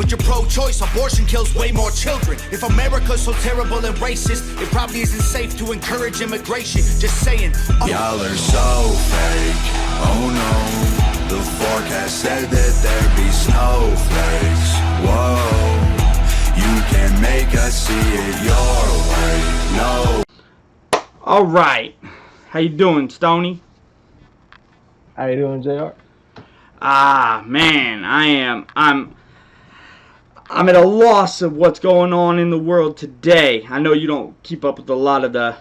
But you're pro-choice, abortion kills way more children. If America's so terrible and racist, it probably isn't safe to encourage immigration. Just saying. Y'all are so fake. Oh no. The forecast said that there'd be snowflakes. Whoa. You can make us see it your way. No. All right. How you doing, Stony? How you doing, JR? Man, I'm at a loss of what's going on in the world today. I know you don't keep up with a lot of the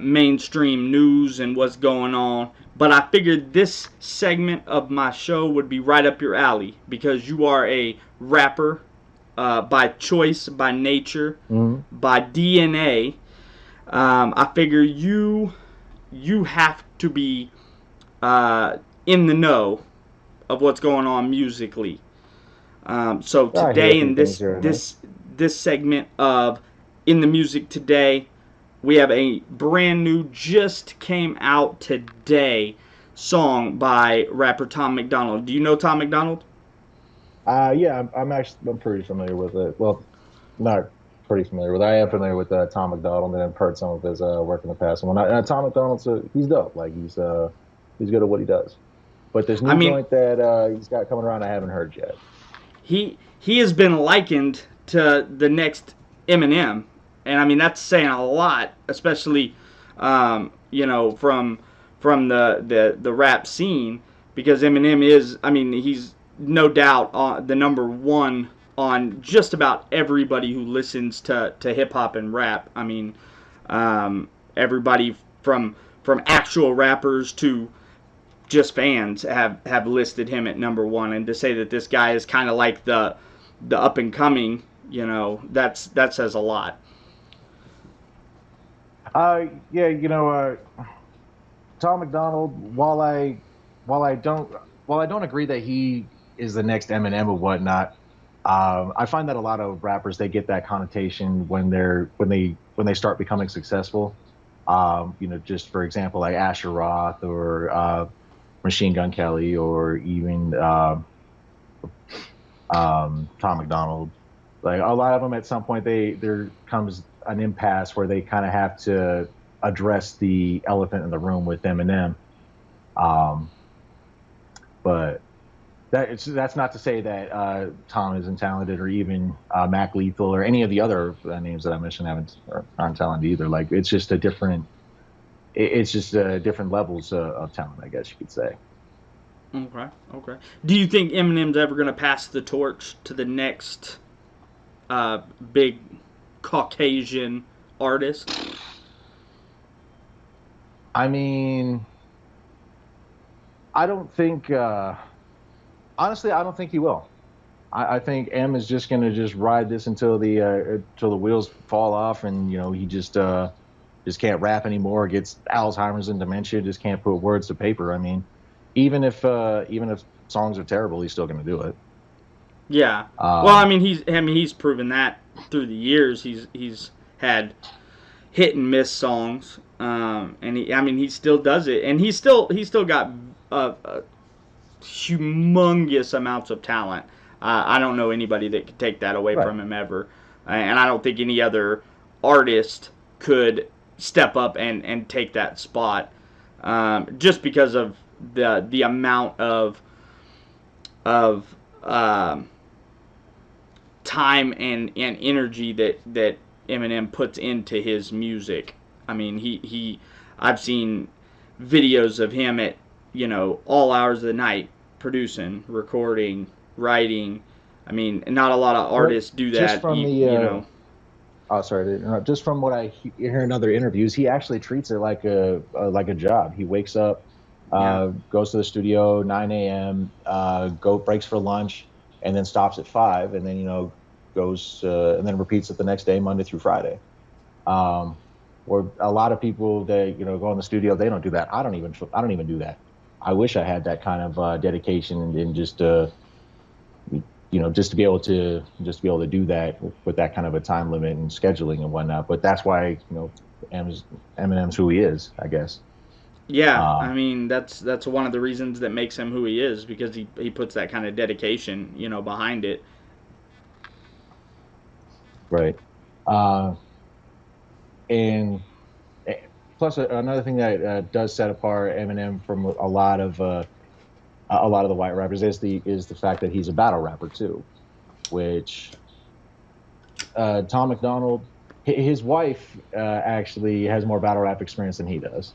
mainstream news and what's going on, but I figured this segment of my show would be right up your alley because you are a rapper by choice, by nature, by DNA. I figure you have to be in the know of what's going on musically. So today in this segment of In the Music Today, we have a brand new, just came out today song by rapper Tom MacDonald. Do you know Tom MacDonald? Yeah, I'm pretty familiar with it. Well, not pretty familiar with it. I am familiar with Tom MacDonald, and I've heard some of his work in the past. And Tom MacDonald's he's dope. Like he's good at what he does. But this new joint that he's got coming around, I haven't heard yet. He has been likened to the next Eminem, and I mean that's saying a lot, especially from the rap scene, because Eminem is, I mean, he's no doubt the number one on just about everybody who listens to hip hop and rap. I mean, everybody from actual rappers to just fans have listed him at number one, and to say that this guy is kind of like the up and coming, that says a lot. Tom MacDonald, while I don't agree that he is the next Eminem or whatnot, I find that a lot of rappers, they get that connotation when they start becoming successful. Just for example, like Asher Roth or Machine Gun Kelly, or even Tom MacDonald. Like a lot of them, at some point, there comes an impasse where they kind of have to address the elephant in the room with Eminem. But that's not to say that Tom isn't talented, or even Mac Lethal, or any of the other names that I mentioned aren't talented either. Like it's just different levels of talent, I guess you could say. Okay. Do you think Eminem's ever going to pass the torch to the next big Caucasian artist? I mean, I don't think. Honestly, I don't think he will. I think M is just going to just ride this until the wheels fall off, and he just can't rap anymore. Gets Alzheimer's and dementia. Just can't put words to paper. I mean, even if songs are terrible, he's still going to do it. Yeah. Well, he's proven that through the years. He's had hit and miss songs, and he still does it, and he's still got humongous amounts of talent. I don't know anybody that could take that away from him ever, and I don't think any other artist could step up and take that spot, just because of the amount of time and energy that Eminem puts into his music. I mean, I've seen videos of him at all hours of the night, producing, recording, writing. I mean, not a lot of artists do that. Just from sorry to interrupt. Just from what I hear in other interviews, he actually treats it like a job. He wakes up, goes to the studio 9 a.m., breaks for lunch, and then stops at 5, and then goes and then repeats it the next day, Monday through Friday. Or a lot of people that go in the studio, they don't do that. I don't even do that. I wish I had that kind of dedication and just to be able to do that with that kind of a time limit and scheduling and whatnot. But that's why Eminem's who he is, I guess. Yeah, that's one of the reasons that makes him who he is, because he puts that kind of dedication behind it. Right. And plus another thing that does set apart Eminem from a lot of the white rappers is the fact that he's a battle rapper too, which Tom MacDonald, his wife actually has more battle rap experience than he does.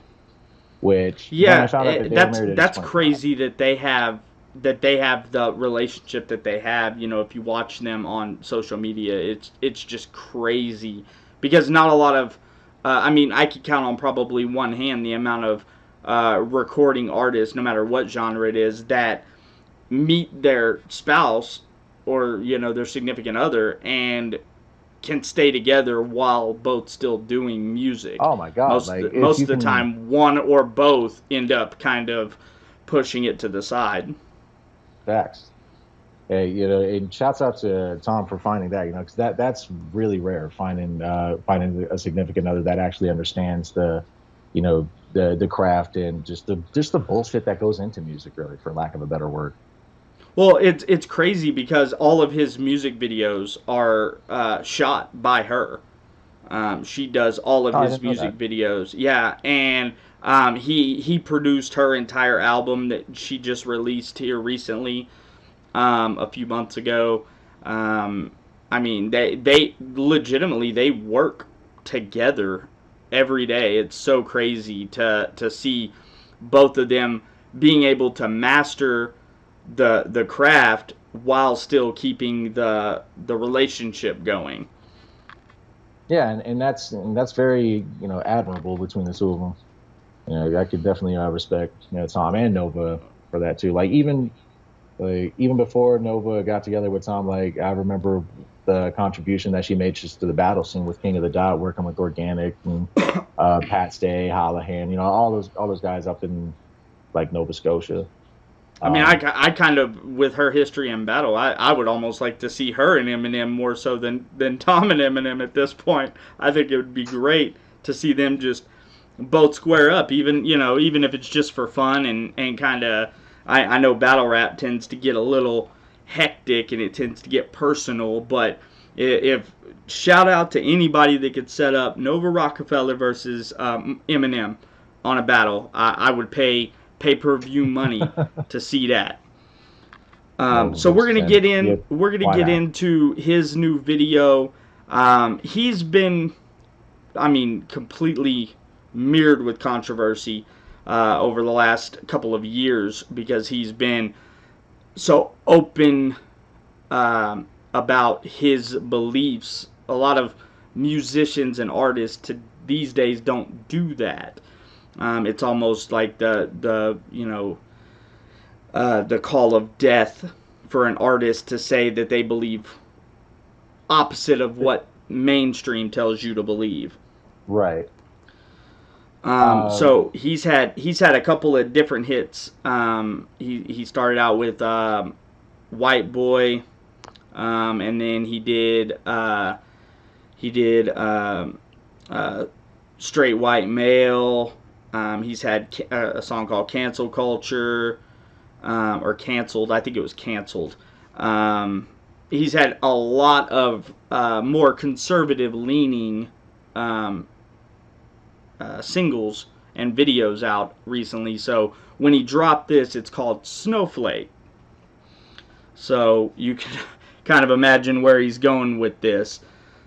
Which when I found out that they were married, that's crazy that they have the relationship that they have. You know, if you watch them on social media, it's just crazy because not a lot of I mean, I could count on probably one hand the amount of recording artists, no matter what genre it is, that meet their spouse or, you know, their significant other and can stay together while both still doing music. Oh my God! Most of the time, one or both end up kind of pushing it to the side. Facts. Hey, you know, and shouts out to Tom for finding that, you know, because that's really rare, finding a significant other that actually understands the, you know, the craft and just the bullshit that goes into music, really, for lack of a better word. Well, it's crazy because all of his music videos are shot by her. She does all of his music videos. Yeah, and he produced her entire album that she just released here recently, a few months ago. I mean, they legitimately they work together every day. It's so crazy to see both of them being able to master the craft while still keeping the relationship going. Yeah, and that's very, you know, admirable between the two of them. You know, I could definitely respect, you know, Tom and Nova for that too. Like even before Nova got together with Tom, like I remember the contribution that she made just to the battle scene with King of the Dot, working with Organic and Pat Stay, Holohan, you know, all those guys up in like Nova Scotia. I mean, I kind of, with her history in battle, I would almost like to see her and Eminem more so than Tom and Eminem at this point. I think it would be great to see them just both square up, even if it's just for fun and kind of, I know battle rap tends to get a little hectic and it tends to get personal, but if shout out to anybody that could set up Nova Rockefeller versus Eminem on a battle, I would pay pay-per-view money to see that. So we're gonna get in. We're gonna get into his new video. He's been, I mean, completely mirrored with controversy over the last couple of years because he's been so open about his beliefs. A lot of musicians and artists these days don't do that. It's almost like the call of death for an artist to say that they believe opposite of what mainstream tells you to believe. Right. So he's had a couple of different hits. He started out with White Boy, and then he did Straight White Male. He's had a song called Cancel Culture, or Canceled. I think it was Canceled. He's had a lot of more conservative leaning singles and videos out recently. So when he dropped this, it's called Snowflake. So you can kind of imagine where he's going with this.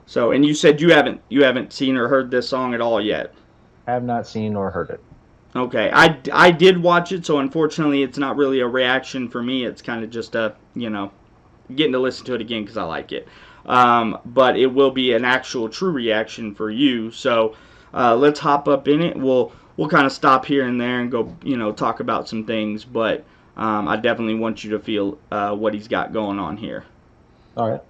So, and you said you haven't seen or heard this song at all yet. Have not seen or heard it. Okay, I did watch it, so unfortunately it's not really a reaction for me. It's kind of just getting to listen to it again because I like it. But it will be an actual true reaction for you. So let's hop up in it. We'll kind of stop here and there and go, talk about some things. But I definitely want you to feel what he's got going on here. All right.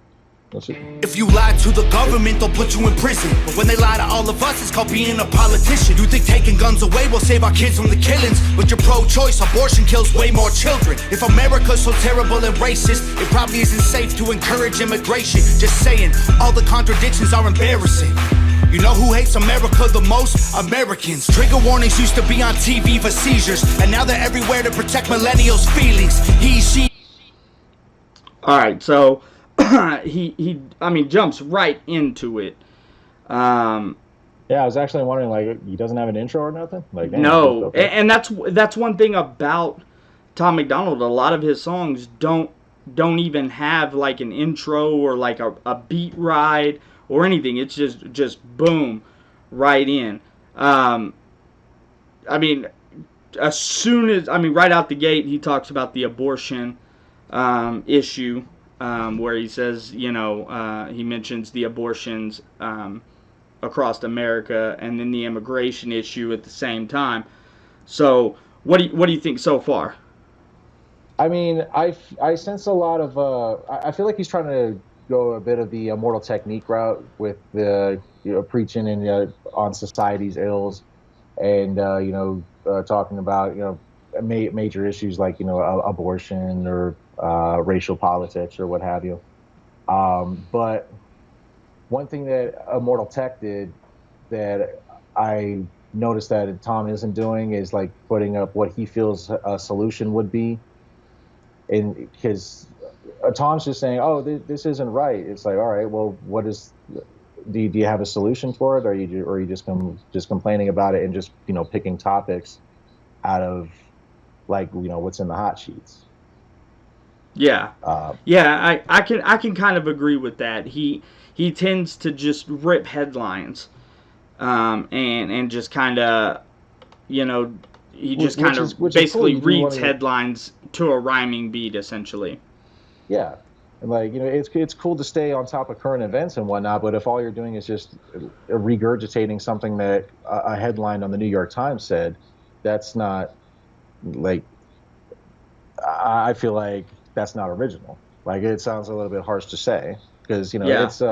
If you lie to the government, they'll put you in prison. But when they lie to all of us, it's called being a politician. You think taking guns away will save our kids from the killings, but you're pro-choice, abortion kills way more children. If America's so terrible and racist, it probably isn't safe to encourage immigration. Just saying, all the contradictions are embarrassing. You know who hates America the most? Americans. Trigger warnings used to be on TV for seizures, and now they're everywhere to protect millennials' feelings. He, she. All right, so I mean, jumps right into it. Um, Yeah, I was actually wondering, like, he doesn't have an intro or nothing. Like, damn, no, okay. and that's one thing about Tom MacDonald. A lot of his songs don't even have like an intro or like a beat ride or anything. It's just boom, right in. Um, I mean, as soon as right out the gate, he talks about the abortion issue, where he says, he mentions the abortions across America, and then the immigration issue at the same time. So, what do you think so far? I mean, I sense a lot of I feel like he's trying to go a bit of the Immortal Technique route with the preaching and on society's ills, and talking about major issues like abortion or racial politics or what have you. But one thing that Immortal Tech did that I noticed that Tom isn't doing is like putting up what he feels a solution would be, and because Tom's just saying, "Oh, this isn't right." It's like, all right, well, what is? Do you have a solution for it, or are you just complaining about it and just picking topics out of like what's in the hot sheets? Yeah, Uh, yeah, I can kind of agree with that. He tends to just rip headlines, and just kind of, you know, he just kind of which is cool. basically You do want reads to, headlines to a rhyming beat, essentially. yeah, and like it's cool to stay on top of current events and whatnot. But if all you're doing is just regurgitating something that a headline on the New York Times said, that's not like I feel like that's not original. Like it sounds a little bit harsh to say because Yeah, it's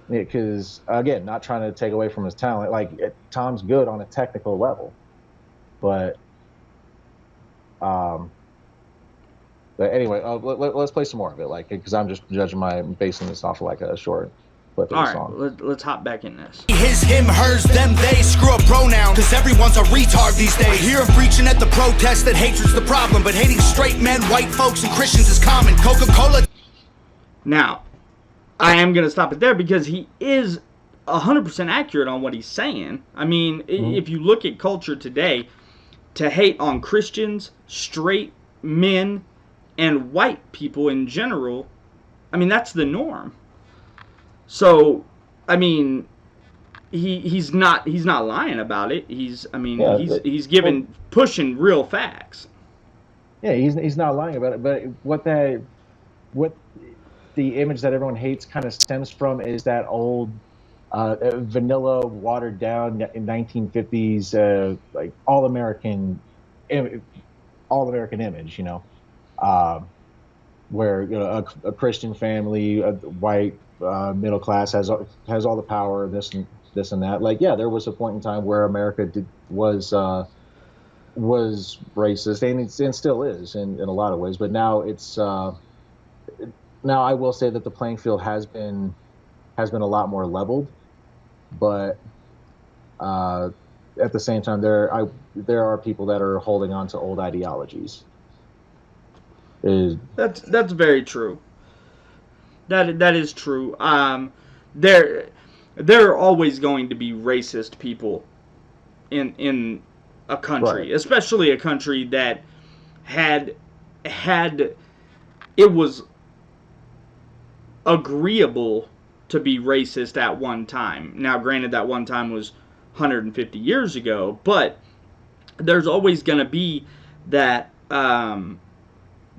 because again, not trying to take away from his talent. Like Tom's good on a technical level, but um, but anyway, let's play some more of it. Like because I'm just basing this off of like a short clip of all the right, song. let's hop back in this. His, him, hers, them, they, screw a pronoun, cause everyone's a retard these days. I hear him preaching at the protest that hatred's the problem, but hating straight men, white folks, and Christians is common. Coca-Cola. Now, I am going to stop it there because he is 100% accurate on what he's saying. I mean, if you look at culture today, to hate on Christians, straight men, and white people in general, I mean, that's the norm. So, I mean, he's not lying about it. Yeah, He's pushing real facts. yeah, he's not lying about it. But what the image that everyone hates kind of stems from is that old vanilla, watered down in 1950s like all American image. Uh, where a Christian family, a white middle class has all the power, this and that. Like, yeah, there was a point in time where America was racist, and still is in a lot of ways. But now now I will say that the playing field has been a lot more leveled, but at the same time, there are people that are holding on to old ideologies. That's very true. That is true. There are always going to be racist people in a country, Right. especially a country that had it was agreeable to be racist at one time. Now, granted, that one time was 150 years ago, but there's always going to be that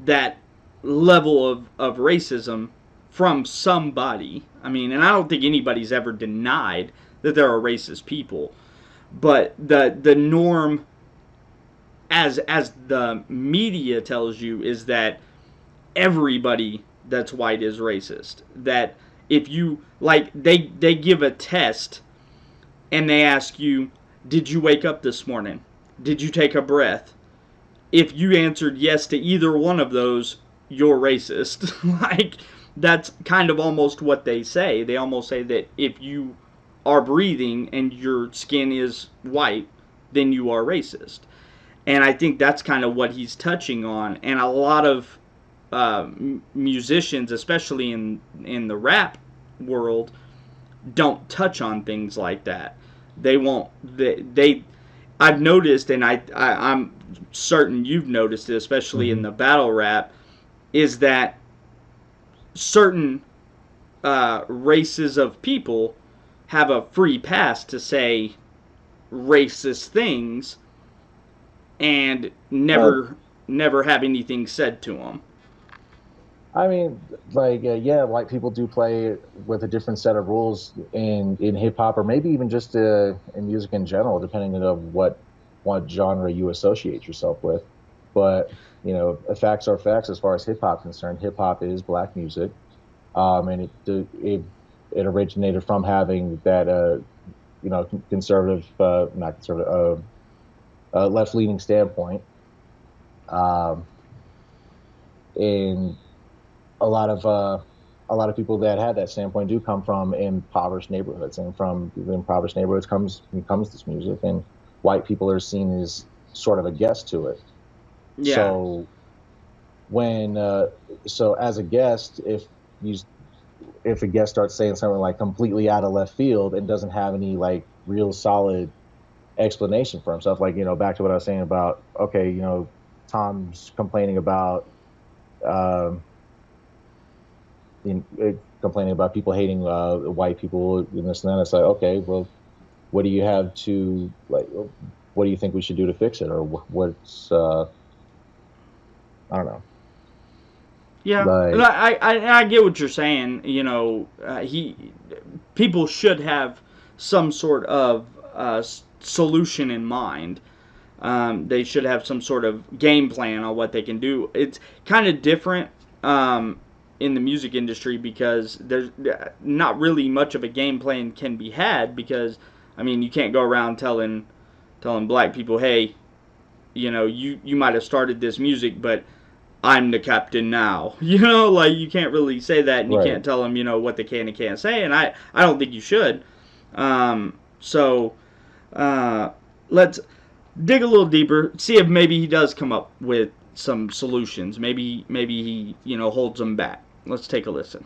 that level of racism from somebody. I mean, and I don't think anybody's ever denied that there are racist people, but the norm, as the media tells you, is that everybody that's white is racist. That if you like, they give a test and they ask you, did you wake up this morning? Did you take a breath? If you answered yes to either one of those, you're racist. Like, that's kind of almost what they say. They almost say that if you are breathing and your skin is white, then you are racist. And I think that's kind of what he's touching on. And a lot of musicians, especially in the rap world, don't touch on things like that. They won't. I've noticed, and I'm certain you've noticed it, especially in the battle rap, is that certain races of people have a free pass to say racist things and never have anything said to them. I mean, like, yeah, white people do play with a different set of rules in hip hop, or maybe even just in music in general, depending on what genre you associate yourself with. But facts are facts as far as hip hop concerned. Hip hop is black music, and it originated from having that conservative, not conservative, left leaning standpoint, and a lot of people that had that standpoint do come from impoverished neighborhoods, and from the impoverished neighborhoods comes this music, and white people are seen as sort of a guest to it. Yeah. So as a guest, if a guest starts saying something like completely out of left field and doesn't have any like real solid explanation for himself, like back to what I was saying about Tom's complaining about people hating white people and this and that. It's like, okay, well, what do you have to like? What do you think we should do to fix it, or what's I don't know. Yeah, I get what you're saying. People should have some sort of solution in mind. They should have some sort of game plan on what they can do. It's kind of different in the music industry because there's not really much of a game plan can be had, because you can't go around telling black people, hey, you might have started this music, but I'm the captain now. Like, you can't really say that, and you can't tell them, what they can and can't say, and I don't think you should. So let's dig a little deeper, see if maybe he does come up with some solutions. Maybe he, holds them back. Let's take a listen.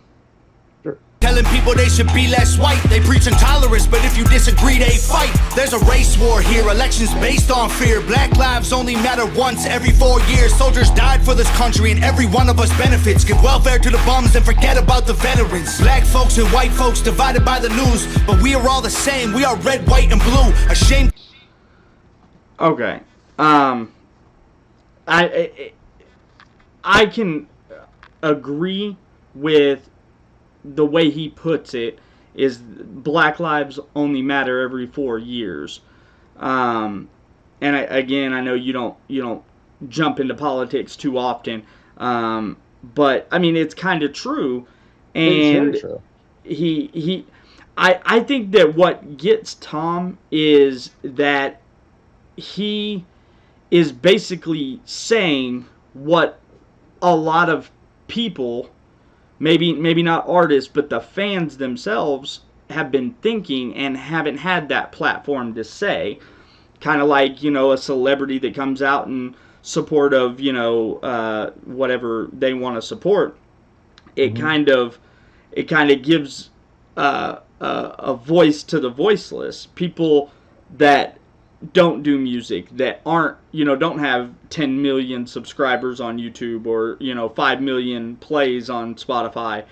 Sure. Telling people they should be less white. They preach intolerance, but if you disagree, they fight. There's a race war here, elections based on fear. Black lives only matter once every 4 years. Soldiers died for this country, and every one of us benefits. Give welfare to the bums and forget about the veterans. Black folks and white folks divided by the news, but we are all the same. We are red, white, and blue. Ashamed. Okay. I can agree with the way he puts it, is black lives only matter every 4 years. And I know you don't jump into politics too often, but it's kind of true. And it's very true. I think that what gets Tom is that he is basically saying what a lot of people, maybe not artists, but the fans themselves have been thinking and haven't had that platform to say. Kind of like, a celebrity that comes out in support of, whatever they want to support. It kind of gives a voice to the voiceless. People that don't do music, that aren't, don't have 10 million subscribers on YouTube, or 5 million plays on Spotify.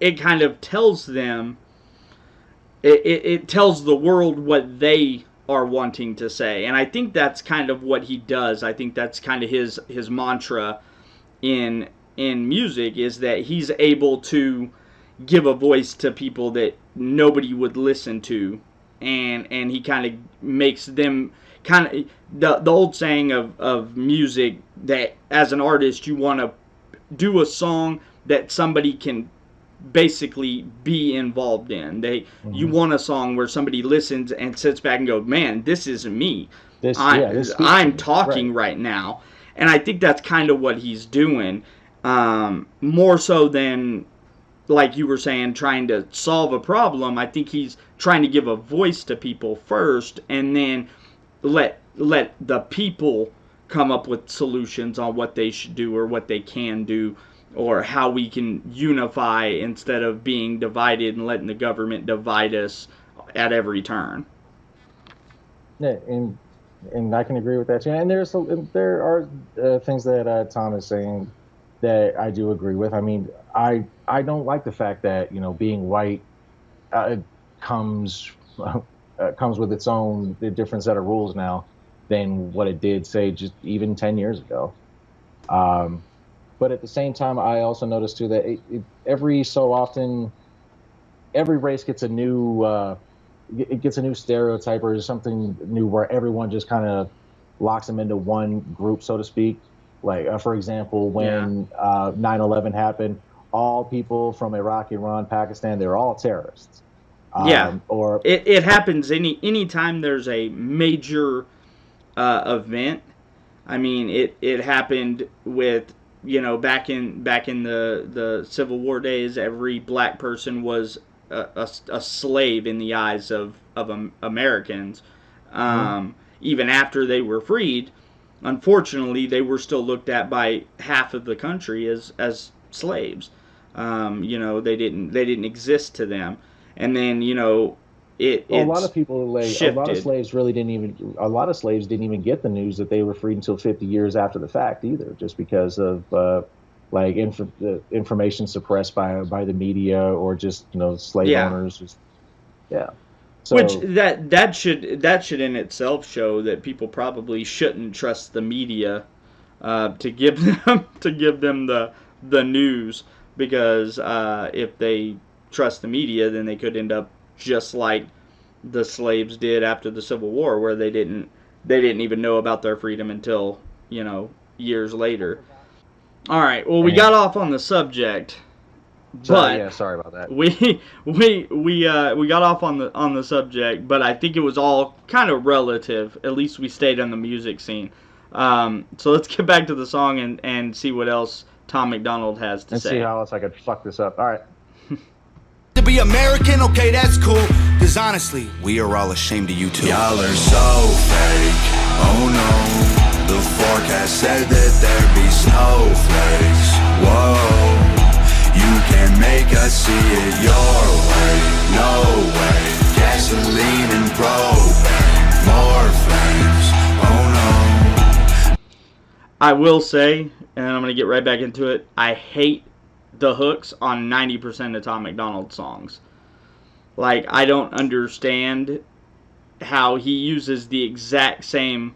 It kind of tells them, it tells the world what they are wanting to say, and I think that's kind of what he does. I think that's kind of his mantra in music, is that he's able to give a voice to people that nobody would listen to. And he kind of makes them kind of the old saying of music, that as an artist you want to do a song that somebody can basically be involved in. You want a song where somebody listens and sits back and goes, man, this isn't me. I'm talking right now. And I think that's kind of what he's doing, more so than, like you were saying, trying to solve a problem. I think he's trying to give a voice to people first, and then let the people come up with solutions on what they should do or what they can do, or how we can unify instead of being divided and letting the government divide us at every turn. Yeah, and I can agree with that too. And there are things that Tom is saying that I do agree with. I mean, I don't like the fact that being white comes comes with its own different set of rules now than what it did, say, just even 10 years ago. But at the same time, I also noticed too that every so often, every race gets a new it gets a new stereotype or something new where everyone just kind of locks them into one group, so to speak. Like, for example, when 9/11 happened, all people from Iraq, Iran, Pakistan, they're all terrorists. Or it happens anytime there's a major event. I mean, it happened with back in the Civil War days. Every black person was a slave in the eyes of Americans. Even after they were freed, unfortunately, they were still looked at by half of the country as slaves. They didn't exist to them. And then a lot of people shifted. A lot of slaves didn't even get the news that they were freed until 50 years after the fact either, just because of information suppressed by the media or just slave owners. So, which that should in itself show that people probably shouldn't trust the media to give them the news, because if they trust the media, then they could end up just like the slaves did after the Civil War, where they didn't even know about their freedom until years later. All right, well, we got off on the subject, but sorry about that. We got off on the subject, but I think it was all kind of relative. At least we stayed on the music scene. So let's get back to the song and see what else Tom MacDonald has to say. And see how else I could fuck this up. All right. To be American, okay, that's cool. Cause honestly, we are all ashamed of you too. Y'all are so fake, oh no. The forecast said that there'd be snowflakes. Whoa, you can make us see it your way. No way, gasoline and propane, more flames, oh no. I will say, and I'm gonna get right back into it, I hate the hooks on 90% of Tom MacDonald songs. Like, I don't understand how he uses the exact same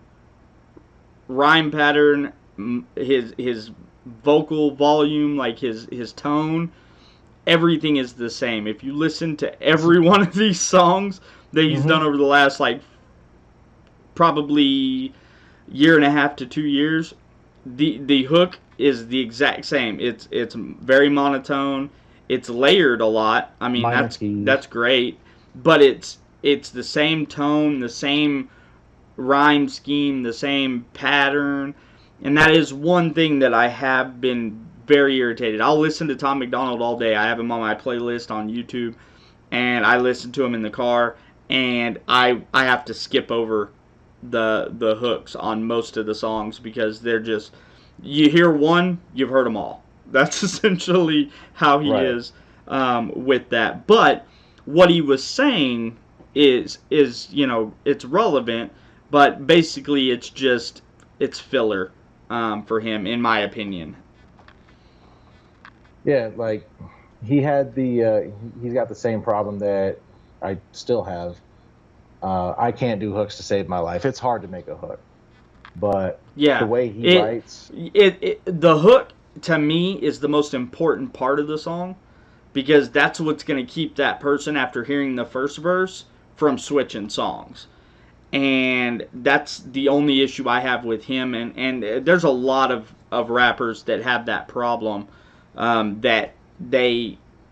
rhyme pattern, his vocal volume, like his tone, everything is the same. If you listen to every one of these songs that he's done over the last probably year and a half to 2 years, the hook is the exact same. It's very monotone. It's layered a lot. I mean, that's great, but it's the same tone, the same rhyme scheme, the same pattern, and that is one thing that I have been very irritated. I'll listen to Tom MacDonald all day. I have him on my playlist on YouTube, and I listen to him in the car, and I have to skip over the hooks on most of the songs, because they're just, you hear one, you've heard them all. That's essentially how he is with that. But what he was saying is it's relevant, but basically it's filler for him, in my opinion. Yeah, like he's got the same problem that I still have. I can't do hooks to save my life. It's hard to make a hook, but the way he writes, the hook to me is the most important part of the song, because that's what's going to keep that person, after hearing the first verse, from switching songs. And that's the only issue I have with him. And there's a lot of rappers that have that problem, that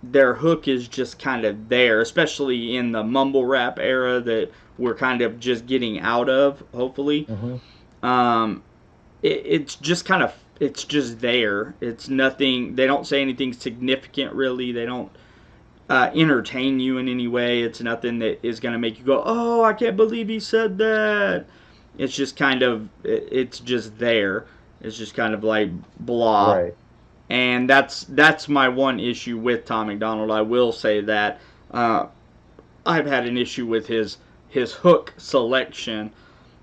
their hook is just kind of there, especially in the mumble rap era that we're kind of just getting out of, hopefully. It's just kind of, it's just there. It's nothing, they don't say anything significant, really. They don't entertain you in any way. It's nothing that is going to make you go, oh, I can't believe he said that. It's just kind of, it's just there. It's just kind of like blah. Right. And that's my one issue with Tom MacDonald. I will say that I've had an issue with his hook selection.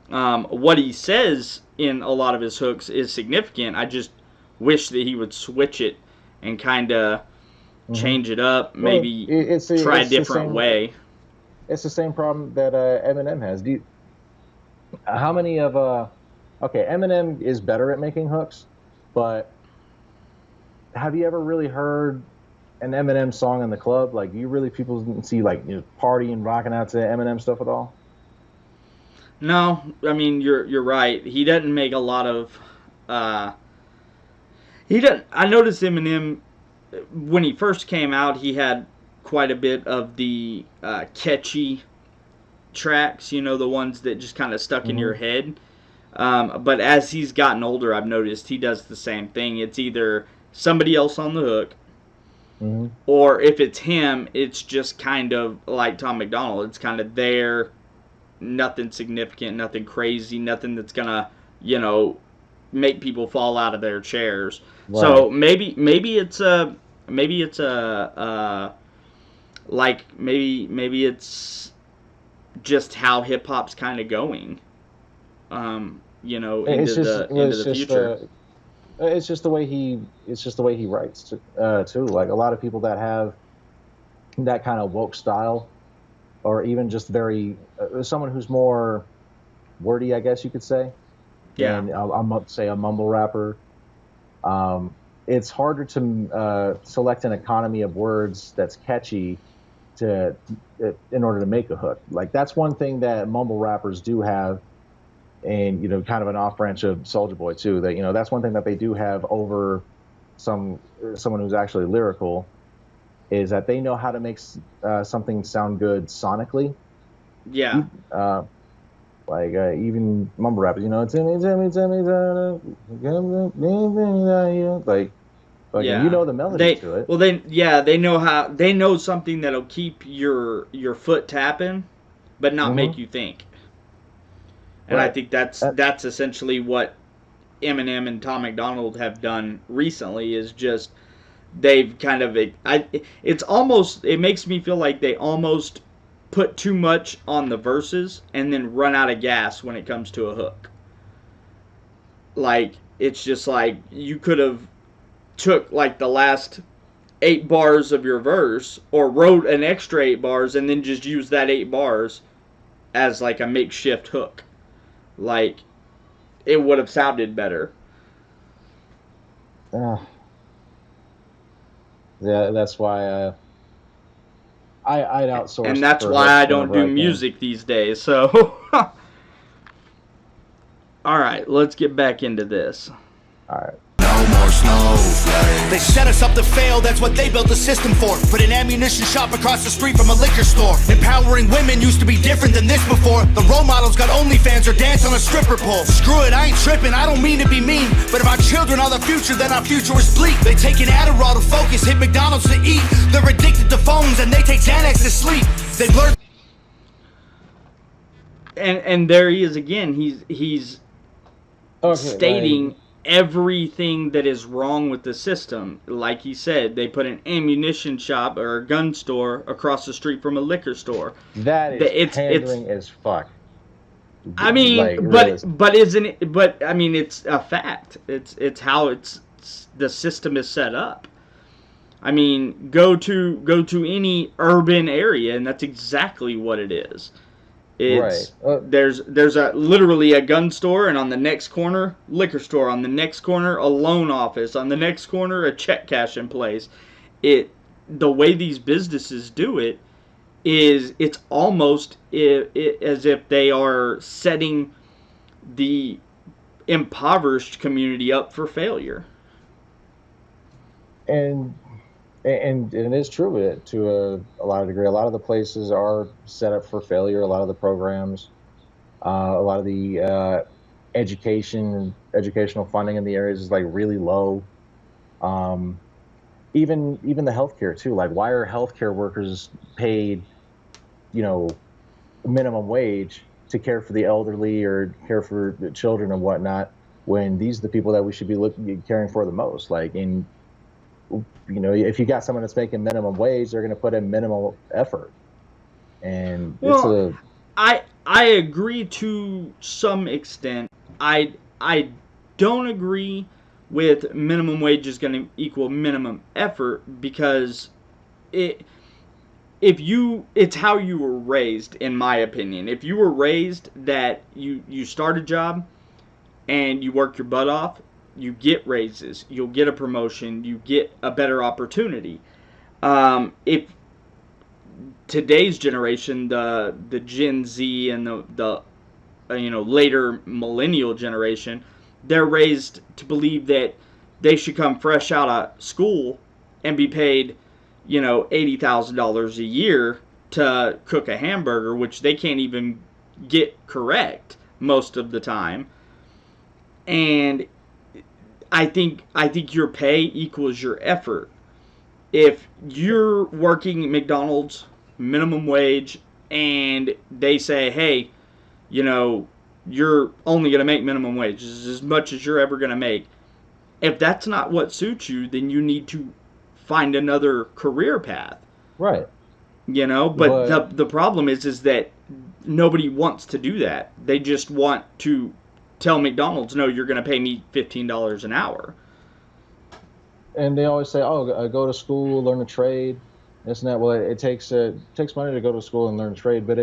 What he says in a lot of his hooks is significant. I just wish that he would switch it and kind of change it up. Maybe try a different way. It's the same problem that Eminem has. How many of okay, Eminem is better at making hooks, but have you ever really heard an Eminem song in the club? Like, do you really people see like partying, rocking out to Eminem stuff at all? No, I mean you're right. He doesn't make a lot of. He doesn't. I noticed Eminem when he first came out. He had quite a bit of the catchy tracks. The ones that just kind of stuck in your head. But as he's gotten older, I've noticed he does the same thing. It's either somebody else on the hook, or if it's him, it's just kind of like Tom MacDonald. It's kind of there, nothing significant, nothing crazy, nothing that's gonna, make people fall out of their chairs. Right. So maybe it's just how hip hop's kind of going. Into the future. It's just the way he writes too. Like a lot of people that have that kind of woke style, or even just very someone who's more wordy, I guess you could say. Yeah. And I'll say a mumble rapper. It's harder to select an economy of words that's catchy in order to make a hook. Like that's one thing that mumble rappers do have. And kind of an off branch of Soulja Boy too. That that's one thing that they do have over someone who's actually lyrical, is that they know how to make something sound good sonically. Yeah. Even mumble rappers, the melody to it. Well, they know something that'll keep your foot tapping, but not make you think. And right. I think that's essentially what Eminem and Tom MacDonald have done recently. Is just they've kind of it makes me feel like they almost put too much on the verses and then run out of gas when it comes to a hook. Like it's just like you could have took like the last 8 bars of your verse or wrote an extra 8 bars and then just used that 8 bars as like a makeshift hook. Like, it would have sounded better. Yeah, that's why I'd outsource. And that's why I don't do music these days. So, all right, let's get back into this. All right. No more snowflakes. They set us up to fail, that's what they built the system for. Put an ammunition shop across the street from a liquor store. Empowering women used to be different than this before. The role models got OnlyFans or dance on a stripper pole. Screw it, I ain't tripping, I don't mean to be mean. But if our children are the future, then our future is bleak. They take an Adderall to focus, hit McDonald's to eat. They're addicted to phones and they take Xanax to sleep. They blur. And there he is again. He's stating everything that is wrong with the system. Like he said, they put an ammunition shop or a gun store across the street from a liquor store. That is pandering as fuck. I mean, but isn't it? But I mean, it's a fact. It's how the system is set up. I mean, go to any urban area, and that's exactly what it is. It's right. There's literally a gun store, and on the next corner, liquor store. On the next corner, a loan office. On the next corner, a check cashing place. The way these businesses do it is it's almost as if they are setting the impoverished community up for failure. And it is true to a lot of degree. A lot of the places are set up for failure. A lot of the programs, a lot of the educational funding in the areas is like really low. Even the healthcare too. Like, why are healthcare workers paid, minimum wage to care for the elderly or care for the children and whatnot, when these are the people that we should be caring for the most. Like, if you got someone that's making minimum wage, they're going to put in minimal effort. And I agree to some extent. I don't agree with minimum wage is going to equal minimum effort, because it's how you were raised, in my opinion. If you were raised that you start a job and you work your butt off, you get raises, you'll get a promotion, you get a better opportunity. If today's generation, the Gen Z and the later millennial generation, they're raised to believe that they should come fresh out of school and be paid, $80,000 a year to cook a hamburger, which they can't even get correct most of the time. And I think your pay equals your effort. If you're working at McDonald's minimum wage and they say, hey, you're only going to make minimum wage, this is as much as you're ever going to make. If that's not what suits you, then you need to find another career path. Right. But the problem is that nobody wants to do that. They just want to tell McDonald's, no, you're going to pay me $15 an hour. And they always say, go to school, learn a trade, this and that. Well, it takes money to go to school and learn a trade, but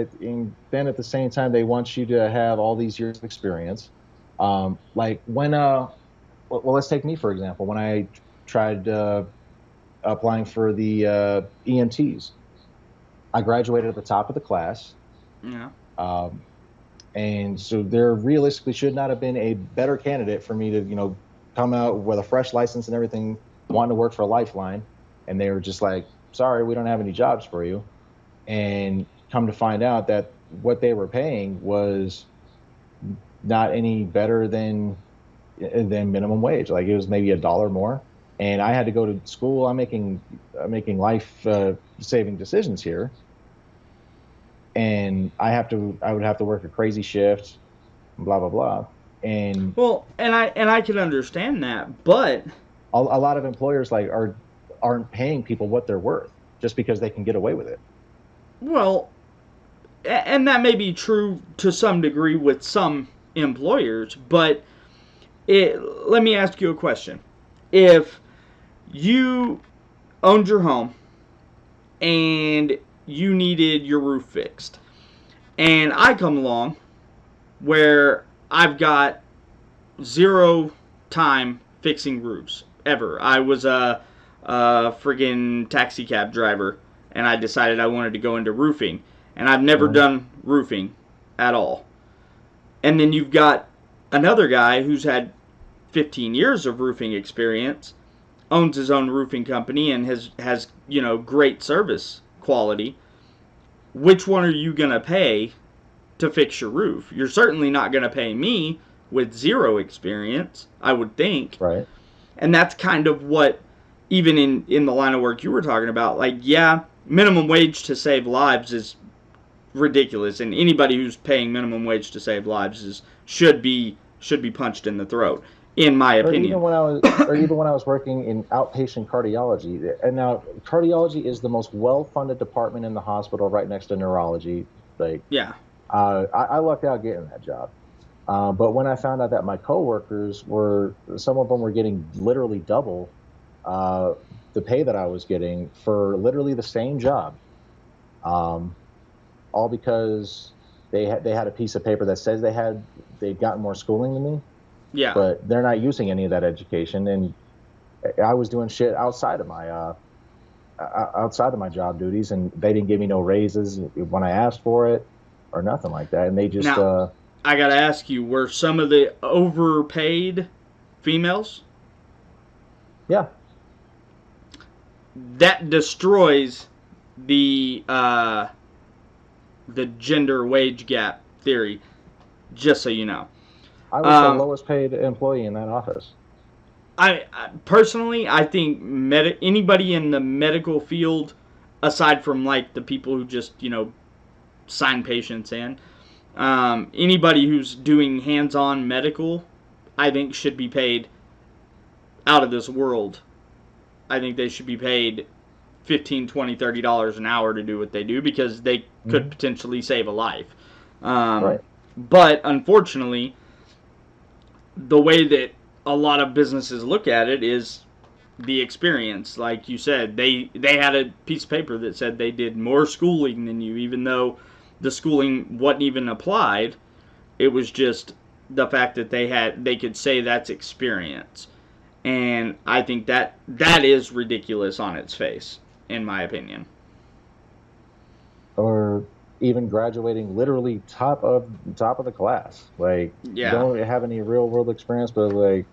then at the same time, they want you to have all these years of experience. Like when, let's take me, for example. When I tried applying for the EMTs, I graduated at the top of the class. Yeah. And so there realistically should not have been a better candidate for me to, come out with a fresh license and everything, wanting to work for Lifeline. And they were just like, sorry, we don't have any jobs for you. And come to find out that what they were paying was not any better than minimum wage. Like, it was maybe $1 more. And I had to go to school. I'm making life saving decisions here. And I would have to work a crazy shift, blah blah blah. And I can understand that, but a lot of employers aren't paying people what they're worth just because they can get away with it. Well, and that may be true to some degree with some employers, but let me ask you a question. If you owned your home and you needed your roof fixed, and I come along where I've got zero time fixing roofs ever. I was a friggin' taxi cab driver, and I decided I wanted to go into roofing, and I've never done roofing at all. And then you've got another guy who's had 15 years of roofing experience, owns his own roofing company, and has great service quality. Which one are you going to pay to fix your roof? You're certainly not going to pay me with zero experience, I would think. Right. And that's kind of what, even in the line of work you were talking about, like, yeah, minimum wage to save lives is ridiculous, and anybody who's paying minimum wage to save lives should be punched in the throat, in my opinion. Even when I was working in outpatient cardiology, and now cardiology is the most well-funded department in the hospital, right next to neurology. Yeah. I lucked out getting that job. But when I found out that my coworkers some of them were getting literally double the pay that I was getting for literally the same job, all because they had a piece of paper that says they'd gotten more schooling than me. Yeah. But they're not using any of that education, and I was doing shit outside of my job duties, and they didn't give me no raises when I asked for it or nothing like that. And they just now, I gotta ask you, were some of the overpaid females? Yeah. That destroys the gender wage gap theory, just so you know. I was the lowest paid employee in that office. I personally, I think anybody in the medical field, aside from like the people who just sign patients in, Anybody who's doing hands-on medical, I think should be paid out of this world. I think they should be paid $15, $20, $30 an hour to do what they do because they could potentially save a life. Right. But unfortunately, the way that a lot of businesses look at it is the experience. Like you said, they had a piece of paper that said they did more schooling than you, even though the schooling wasn't even applied. It was just the fact that they could say that's experience. And I think that is ridiculous on its face, in my opinion. Or even graduating literally top of the class. Like, Yeah. don't have any real world experience, but like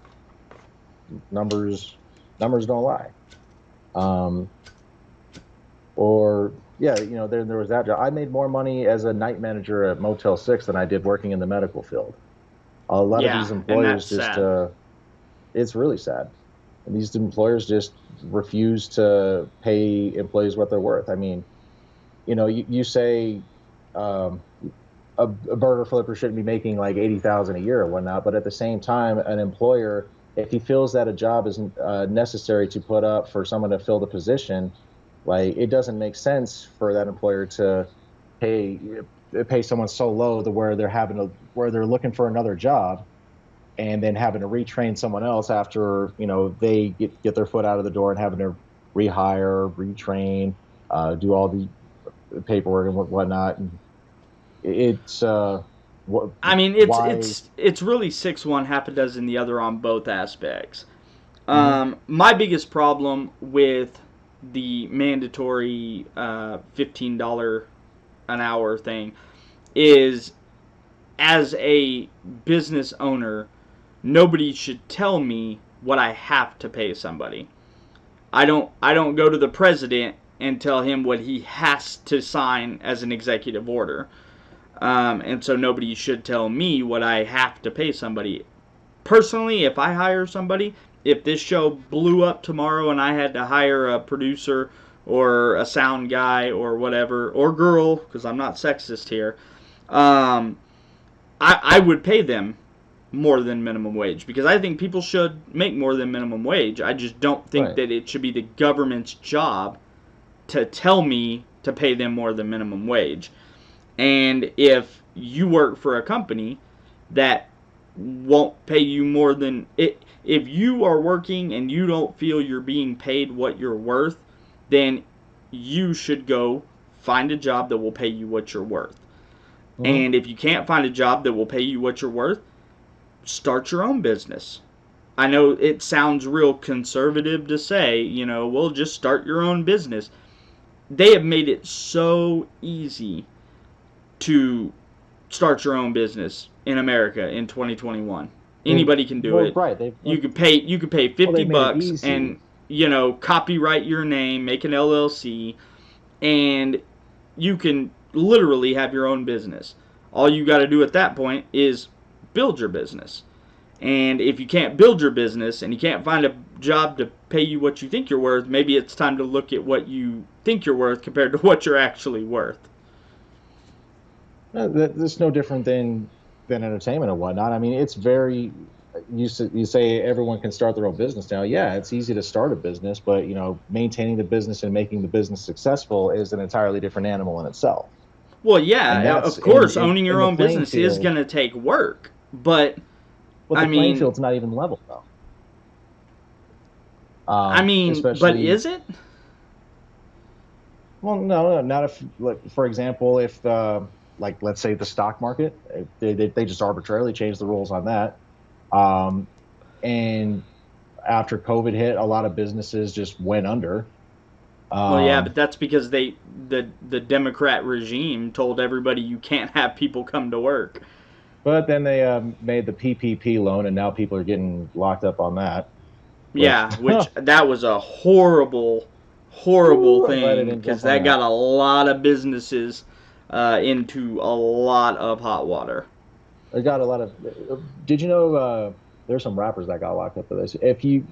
numbers don't lie. Or yeah, you know, there was that job. I made more money as a night manager at Motel 6 than I did working in the medical field. A lot of these employers just it's really sad. And these employers just refuse to pay employees what they're worth. I mean, you know, you say a burger flipper shouldn't be making like $80,000 a year or whatnot, but at the same time, an employer, if he feels that a job is necessary to put up for someone to fill the position, like, it doesn't make sense for that employer to pay someone so low to where they're looking for another job, and then having to retrain someone else after, you know, they get their foot out of the door, and having to rehire, retrain, do all the paperwork and whatnot. And it's I mean, it's really 6 one, half a dozen the other on both aspects. My biggest problem with the mandatory $15 an hour thing is, as a business owner, nobody should tell me what I have to pay somebody. I don't go to the president and tell him what he has to sign as an executive order. And so nobody should tell me what I have to pay somebody. Personally, if I hire somebody, if this show blew up tomorrow and I had to hire a producer or a sound guy or whatever, or girl, because I'm not sexist here, I would pay them more than minimum wage, because I think people should make more than minimum wage. I just don't think that it should be the government's job to tell me to pay them more than minimum wage. And if you work for a company that won't pay you more than it, if you are working and you don't feel you're being paid what you're worth, then you should go find a job that will pay you what you're worth. And if you can't find a job that will pay you what you're worth, start your own business. I know it sounds real conservative to say, you know, well, just start your own business. They have made it so easy to start your own business in America in 2021. Anybody can do it. Right. You could pay $50 and, you know, copyright your name, make an LLC, and you can literally have your own business. All you got to do at that point is build your business. And if you can't build your business and you can't find a job to pay you what you think you're worth, maybe it's time to look at what you think you're worth compared to what you're actually worth. That's no different than entertainment and whatnot. I mean, it's very, you say everyone can start their own business now. Yeah, it's easy to start a business, but, you know, maintaining the business and making the business successful is an entirely different animal in itself. Well, yeah, of course, owning your own business is going to take work, but the playing field's not even level, though. But is it? Well, no, not if, like, for example, if like, let's say the stock market, they just arbitrarily changed the rules on that, and after COVID hit, a lot of businesses just went under. Well, yeah, but that's because the Democrat regime told everybody you can't have people come to work. But then they made the PPP loan, and now people are getting locked up on that. Yeah, which that was a horrible thing, because that got a lot of businesses into a lot of hot water. It got a lot of. Did you know there's some rappers that got locked up for this? If you're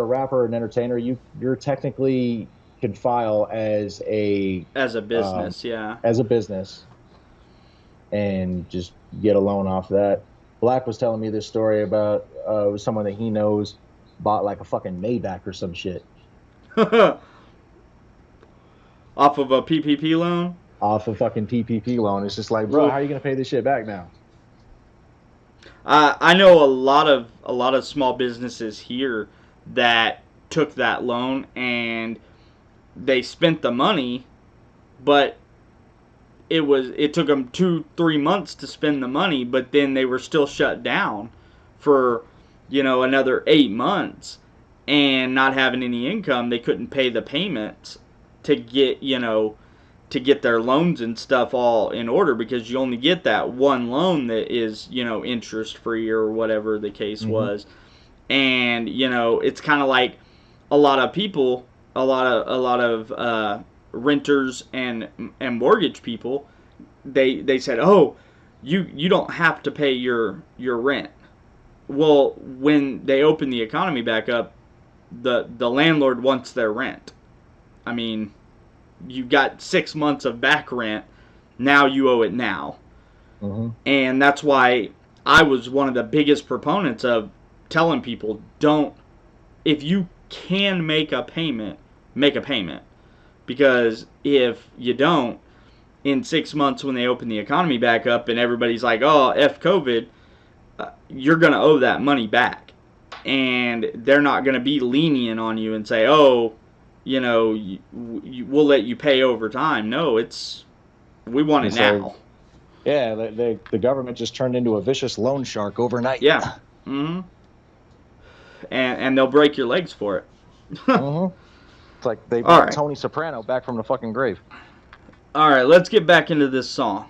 a rapper or an entertainer, you're technically can file as a business, yeah. as a business, and just get a loan off that. Black was telling me this story about someone that he knows bought like a fucking Maybach or some shit. Off of a PPP loan? Off a fucking PPP loan. It's just like, bro, Well, how are you gonna pay this shit back now? I know a lot of small businesses here that took that loan and they spent the money, but it took them 2-3 months to spend the money, but then they were still shut down for another 8 months and not having any income. They couldn't pay the payments to get their loans and stuff all in order, because you only get that one loan that is interest free or whatever the case was. And it's kind of like a lot of people, a lot of renters and mortgage people, they said, oh, you don't have to pay your rent. Well, when they open the economy back up, the landlord wants their rent. I mean, you got 6 months of back rent, now you owe it now. And that's why I was one of the biggest proponents of telling people, if you can make a payment, because if you don't, in 6 months when they open the economy back up and everybody's like, oh, F COVID, you're going to owe that money back. And they're not going to be lenient on you and say, oh, we'll let you pay over time. No, we want it now. Yeah, the government just turned into a vicious loan shark overnight. Yeah. And they'll break your legs for it. It's like they brought Tony Soprano back from the fucking grave. All right, let's get back into this song.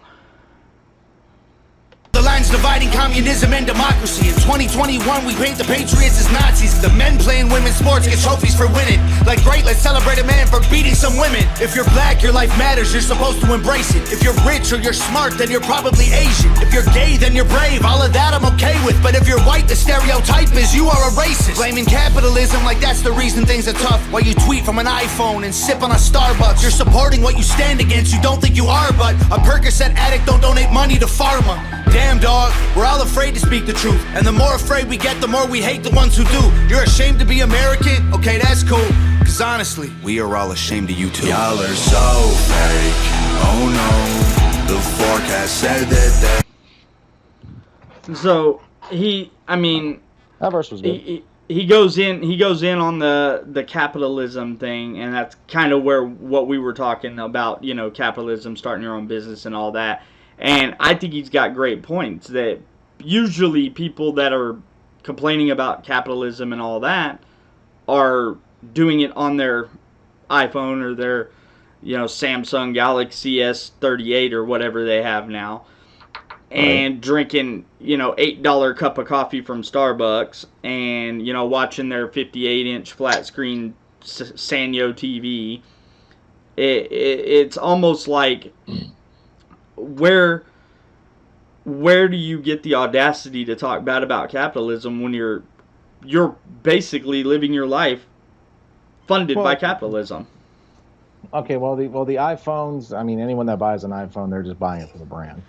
The lines dividing communism and democracy. In 2021, we paint the patriots as Nazis. The men playing women's sports get trophies for winning. Like, great, let's celebrate a man for beating some women. If you're black, your life matters, you're supposed to embrace it. If you're rich or you're smart, then you're probably Asian. If you're gay, then you're brave, all of that I'm okay with. But if you're white, the stereotype is you are a racist. Blaming capitalism like that's the reason things are tough. While you tweet from an iPhone and sip on a Starbucks. You're supporting what you stand against, you don't think you are, but a Percocet addict don't donate money to pharma. Damn, dog, we're all afraid to speak the truth. And the more afraid we get, the more we hate the ones who do. You're ashamed to be American? Okay, that's cool. Cause honestly, we are all ashamed of you too. Y'all are so fake. Oh no, the forecast said that they... So, that verse was good. He goes in on the capitalism thing, and that's kind of what we were talking about, capitalism, starting your own business and all that. And I think he's got great points, that usually people that are complaining about capitalism and all that are doing it on their iPhone or their, Samsung Galaxy S38 or whatever they have now, and drinking, $8 cup of coffee from Starbucks, and, watching their 58-inch flat screen Sanyo TV. It's almost like... Where do you get the audacity to talk bad about capitalism when you're basically living your life funded by capitalism? Okay, well the iPhones, anyone that buys an iPhone, they're just buying it for the brand.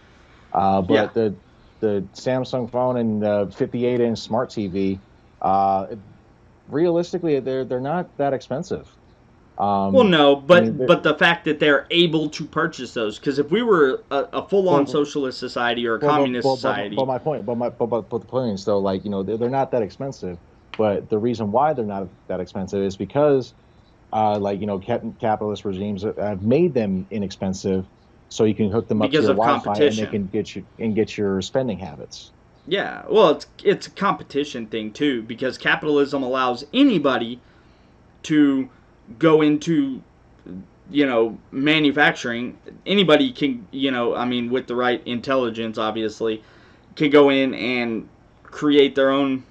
But the Samsung phone and the 58-inch smart TV, realistically, they're not that expensive. Well, no, but the fact that they're able to purchase those, because if we were a full-on socialist society or a communist society, but the point is though, they're not that expensive. But the reason why they're not that expensive is because, capitalist regimes have made them inexpensive, so you can hook them up to your Wi-Fi and they can get your spending habits. Yeah, well, it's a competition thing too, because capitalism allows anybody to go into, manufacturing. Anybody can, with the right intelligence, obviously, can go in and create their own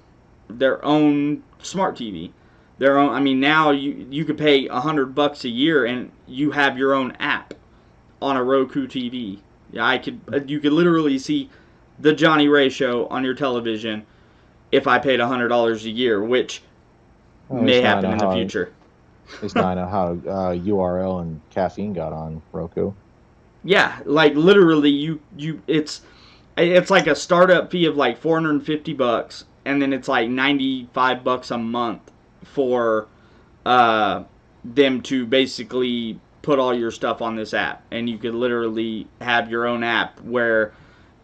smart TV. Their own. Now you could pay $100 a year and you have your own app on a Roku TV. Yeah, you could literally see the Johnny Ray show on your television if I paid $100 a year, which may happen in the future. At least now I know how URL and caffeine got on Roku. Yeah, like literally, it's like a startup fee of like $450, and then it's like $95 a month for them to basically put all your stuff on this app, and you could literally have your own app where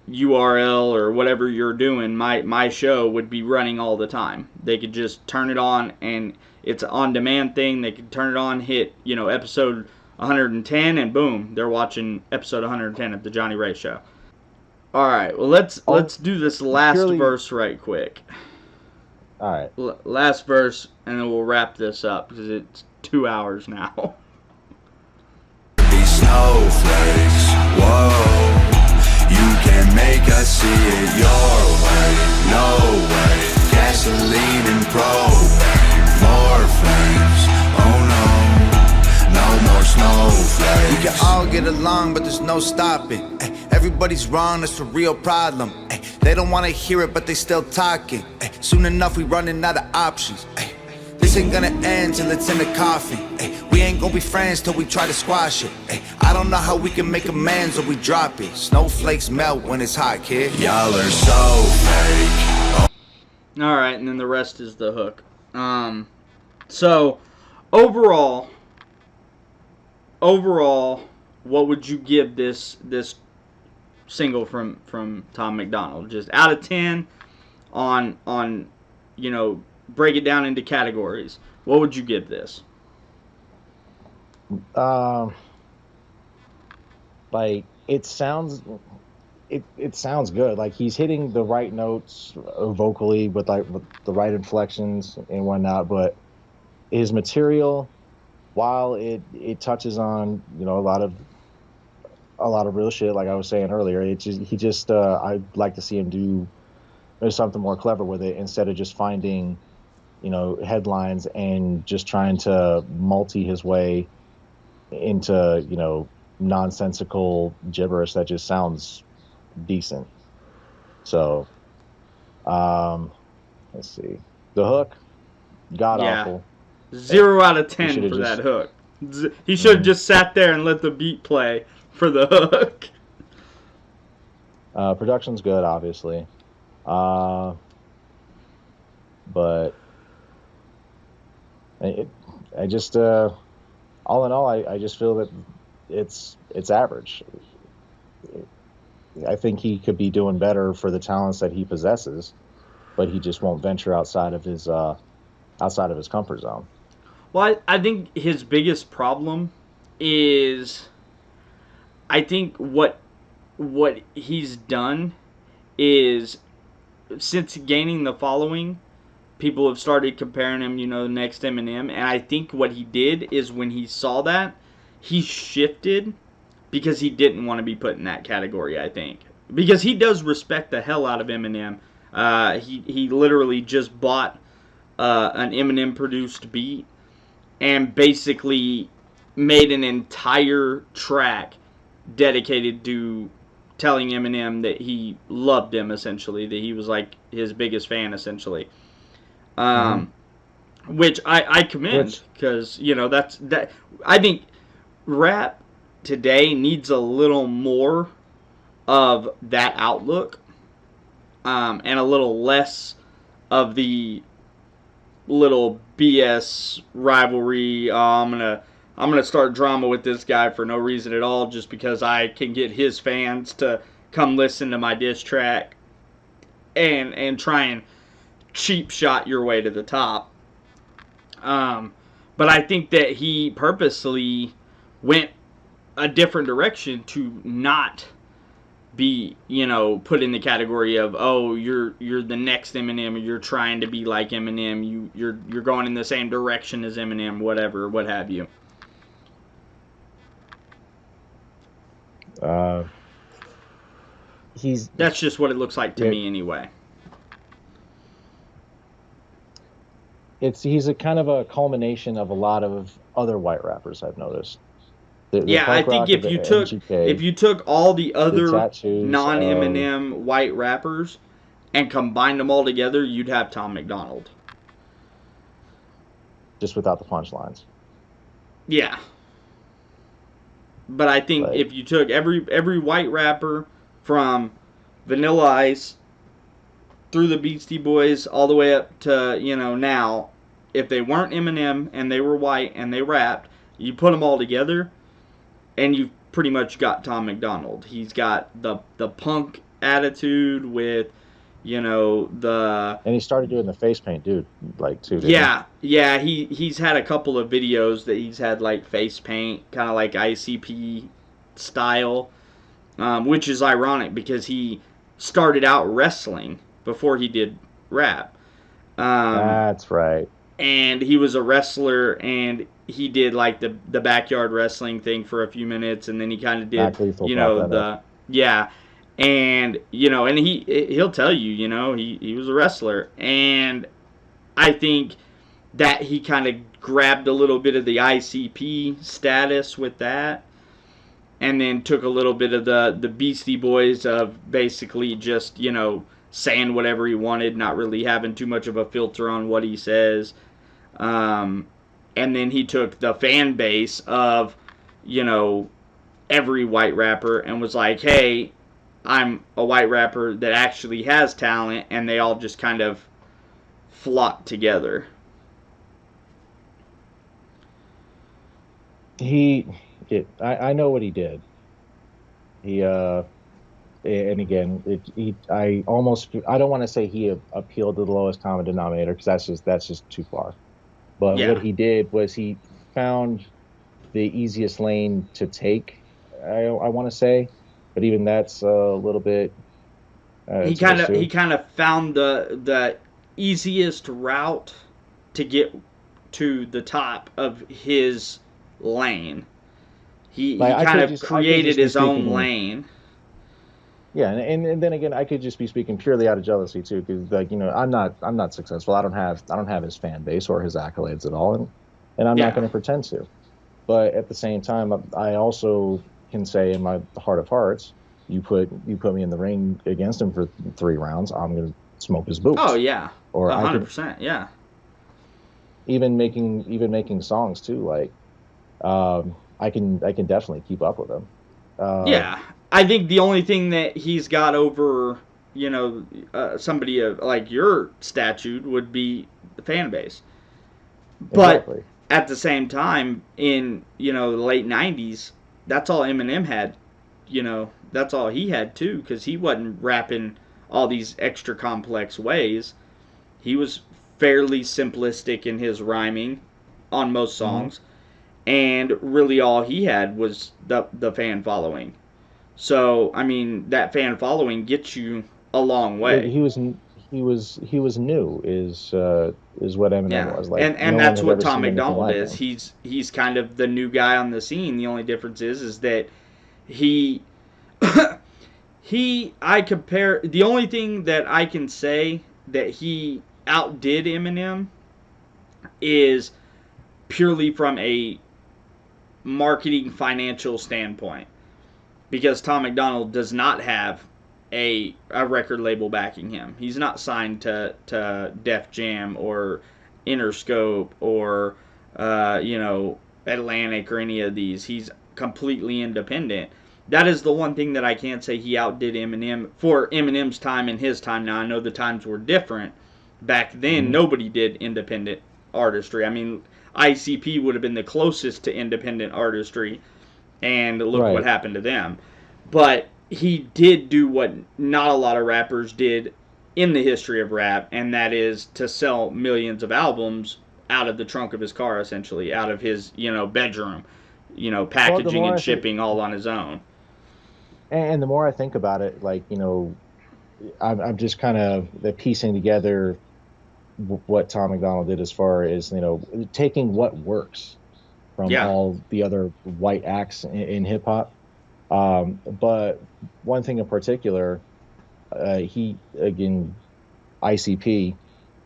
URL or whatever you're doing, my show would be running all the time. They could just turn it on, and it's an on-demand thing. They could turn it on, hit episode 110, and boom, they're watching episode 110 of the Johnny Ray Show. All right, well let's do this last verse right quick. All right, last verse, and then we'll wrap this up because it's 2 hours now. These snowflakes, whoa. You can make us see it your way, no way. Gasoline and propane, more flames, oh no, no more snowflakes. We can all get along, but there's no stopping. Everybody's wrong, that's a real problem. They don't wanna hear it, but they still talking. Soon enough, we running out of options. This ain't gonna end till it's in the coffin. We ain't gonna be friends till we try to squash it. I don't know how we can make amends or we drop it. Snowflakes melt when it's hot, kid. Y'all are so fake. All right, and then the rest is the hook. So overall, what would you give this single from Tom MacDonald? Just out of 10 on break it down into categories. What would you give this? Like it sounds good. Like he's hitting the right notes vocally with the right inflections and whatnot. But his material, while it touches on a lot of real shit, like I was saying earlier, I'd like to see him do something more clever with it instead of just finding headlines and just trying to multi his way into nonsensical gibberish that just sounds decent. So let's see, the hook, god awful. 0 out of 10 for that hook. He should have just sat there and let the beat play for the hook. Production's good, obviously, but I just all in all, I just feel that it's average. I think he could be doing better for the talents that he possesses, but he just won't venture outside of his comfort zone. Well, I think his biggest problem is, I think what he's done is, since gaining the following, people have started comparing him, the next Eminem. And I think what he did is when he saw that, he shifted because he didn't want to be put in that category, I think. Because he does respect the hell out of Eminem. He literally just bought an Eminem-produced beat and basically made an entire track dedicated to telling Eminem that he loved him, essentially, that he was like his biggest fan, essentially. Which I commend, because that. I think rap today needs a little more of that outlook, and a little less of the little BS rivalry. I'm gonna start drama with this guy for no reason at all, just because I can get his fans to come listen to my diss track, and try and cheap shot your way to the top. But I think that he purposely went a different direction to not be, put in the category of, oh, you're the next Eminem, or you're trying to be like Eminem, you're going in the same direction as Eminem, whatever, what have you. That's just what it looks like to me, anyway. He's a kind of a culmination of a lot of other white rappers I've noticed. I think if you took all the other non-Eminem white rappers and combined them all together, you'd have Tom MacDonald. Just without the punchlines. Yeah. But I think Like, if you took every white rapper from Vanilla Ice through the Beastie Boys all the way up to, now, if they weren't Eminem and they were white and they rapped, you put them all together and you've pretty much got Tom MacDonald. He's got the punk attitude with, the and he started doing the face paint, dude, like too, didn't he? yeah, he's had a couple of videos that he's had like face paint, kind of like ICP style, which is ironic because he started out wrestling before he did rap. That's right. And he was a wrestler, and he did like the backyard wrestling thing for a few minutes, and then he kind of did, Mac Lethal brought that up. yeah, and and he'll tell you, he was a wrestler, and I think that he kind of grabbed a little bit of the ICP status with that, and then took a little bit of the Beastie Boys of basically just, saying whatever he wanted, not really having too much of a filter on what he says. And then he took the fan base of, every white rapper and was like, hey, I'm a white rapper that actually has talent, and they all just kind of flocked together. I know what he did. And again, I don't want to say he appealed to the lowest common denominator, because that's just too far. But Yeah. what he did was he found the easiest lane to take. I want to say, but even that's a little bit. He kind of found the easiest route to get to the top of his lane. He kind of created his own lane. Yeah, and then again, I could just be speaking purely out of jealousy too, because I'm not successful. I don't have his fan base or his accolades at all, and I'm not going to pretend to. But at the same time, I also can say in my heart of hearts, you put me in the ring against him for 3 rounds, I'm going to smoke his boots. Oh yeah, or 100%. Yeah. Even making songs too, like I can definitely keep up with him. Yeah, I think the only thing that he's got over, somebody of like your statute would be the fan base. But exactly. At the same time, in the late '90s, that's all Eminem had. That's all he had too, because he wasn't rapping all these extra complex ways. He was fairly simplistic in his rhyming on most songs. Mm-hmm. And really all he had was the fan following. So, I mean, that fan following gets you a long way. He was new is what Eminem was like. And that's what Tom MacDonald is. He's kind of the new guy on the scene. The only difference is that the only thing that I can say that he outdid Eminem is purely from a marketing financial standpoint, because Tom MacDonald does not have a record label backing him. He's not signed to Def Jam or Interscope or Atlantic or any of these. He's completely independent. That is the one thing that I can't say he outdid Eminem for Eminem's time and his time. Now I know the times were different. Back then, nobody did independent artistry. I mean, ICP would have been the closest to independent artistry, and look what happened to them. But he did do what not a lot of rappers did in the history of rap, and that is to sell millions of albums out of the trunk of his car, essentially, out of his bedroom, packaging and shipping all on his own. And the more I think about it, like, I'm just kind of piecing together what Tom MacDonald did as far as taking what works from all the other white acts in hip hop. But one thing in particular, ICP,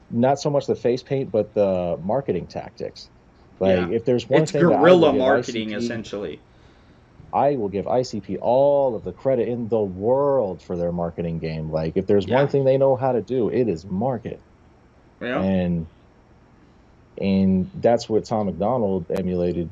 not so much the face paint, but the marketing tactics. Like if there's one thing, guerrilla marketing, essentially. I will give ICP all of the credit in the world for their marketing game. Like if there's one thing they know how to do, it is market. Yeah. And that's what Tom MacDonald emulated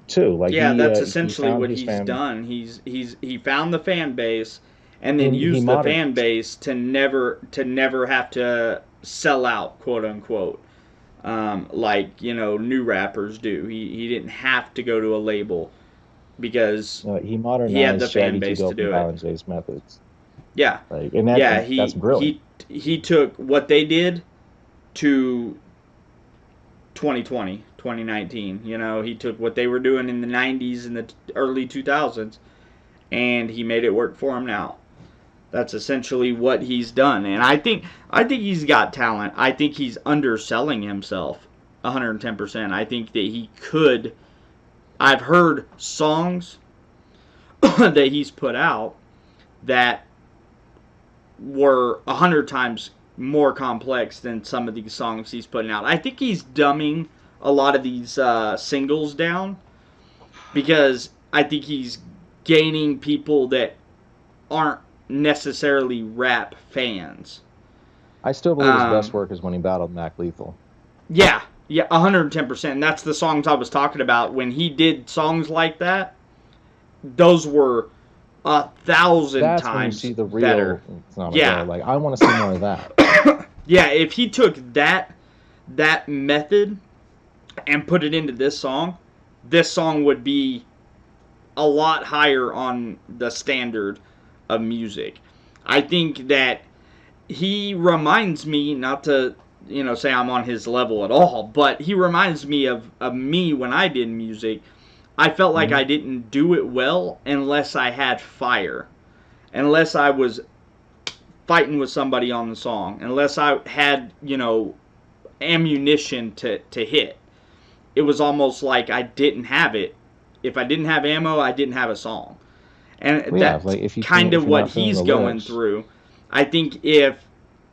too. Like Yeah, that's he essentially found what his he's family. done. He found the fan base, and then He used the modern. fan base to never have to sell out, quote unquote, like new rappers do. He didn't have to go to a label because He he had the modernized fan Shaggy 2 base to Dope and do it. Violent J's methods. Yeah, Like, yeah. and that's brilliant. He took what they did to 2020, 2019. He took what they were doing in the 90s and the early 2000s, and he made it work for him now. That's essentially what he's done, and I think he's got talent. I think he's underselling himself 110%. I think that he could. I've heard songs that he's put out that were 100 times more complex than some of these songs he's putting out. I think he's dumbing a lot of these singles down because I think he's gaining people that aren't necessarily rap fans. I still believe his best Um, work is when he battled Mac Lethal. yeah, 110%. And that's the songs I was talking about. When he did songs like that, those were 1,000 That's when you times see the better. real phenomenon. Yeah, Like, I want to see more of that. yeah. If he took that method and put it into this song would be a lot higher on the standard of music. I think that he reminds me, not to say I'm on his level at all, but he reminds me of me when I did music. I felt like I didn't do it well unless I had fire, unless I was fighting with somebody on the song, unless I had ammunition to hit. It was almost like I didn't have it. If I didn't have ammo, I didn't have a song. And Well, yeah, that's like if kind of you're what not feeling he's the going lyrics, through. I think if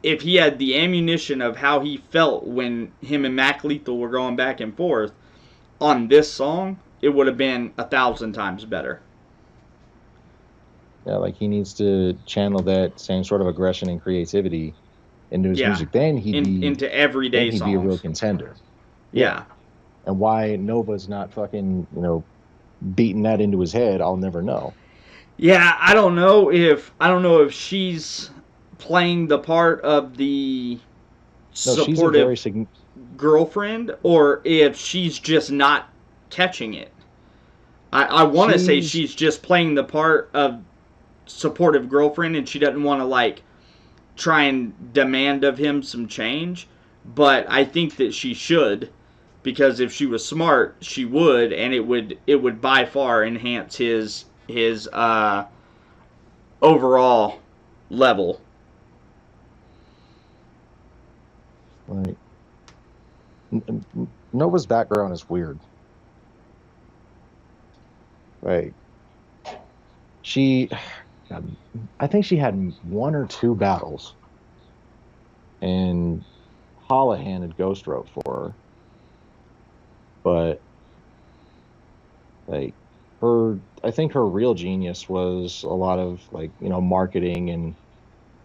he had the ammunition of how he felt when him and Mac Lethal were going back and forth on this song, it would have been 1,000 times better. yeah, like he needs to channel that same sort of aggression and creativity into his Yeah, music. Then into everyday he'd be a real songs. contender. Yeah. And why Nova's not fucking beating that into his head, I'll never know. Yeah, I don't know if she's playing the part of the No, she's a very supportive girlfriend or if she's just not catching it. I want to say she's just playing the part of supportive girlfriend and she doesn't want to like try and demand of him some change, but I think that she should because if she was smart, she would, and it would by far enhance his overall level. like Nova's background is weird. Like God, I think she had one or two battles, and Holohan had ghost wrote for her. But like I think her real genius was a lot of marketing